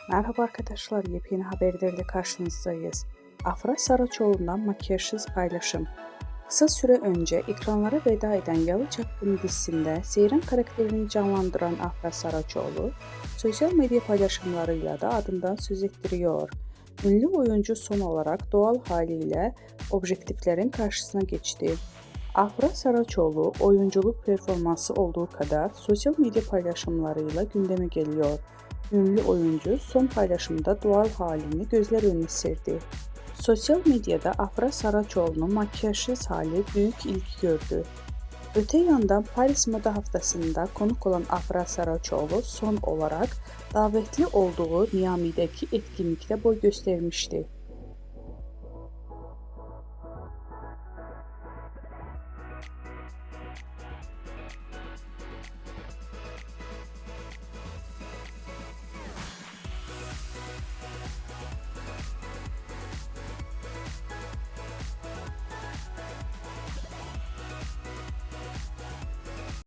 Merhaba arkadaşlar, yepyeni haberlerle karşınızdayız. Afra Saraçoğlu'ndan makyajsız paylaşım. Kısa süre önce ekranlara veda eden Yalı Çapkını dizisinde Seyran karakterini canlandıran Afra Saraçoğlu, sosyal medya paylaşımlarıyla da adından söz ettiriyor. Ünlü oyuncu son olarak doğal haliyle objektiflerin karşısına geçti. Afra Saraçoğlu oyunculuk performansı olduğu kadar sosyal medya paylaşımlarıyla gündeme geliyor. Ünlü oyuncu son paylaşımda doğal halini gözler önüne serdi. Sosyal medyada Afra Saraçoğlu'nun makyajsız hali büyük ilgi gördü. Öte yandan Paris Moda Haftası'nda konuk olan Afra Saraçoğlu son olarak davetli olduğu Miami'deki etkinlikte boy göstermişti.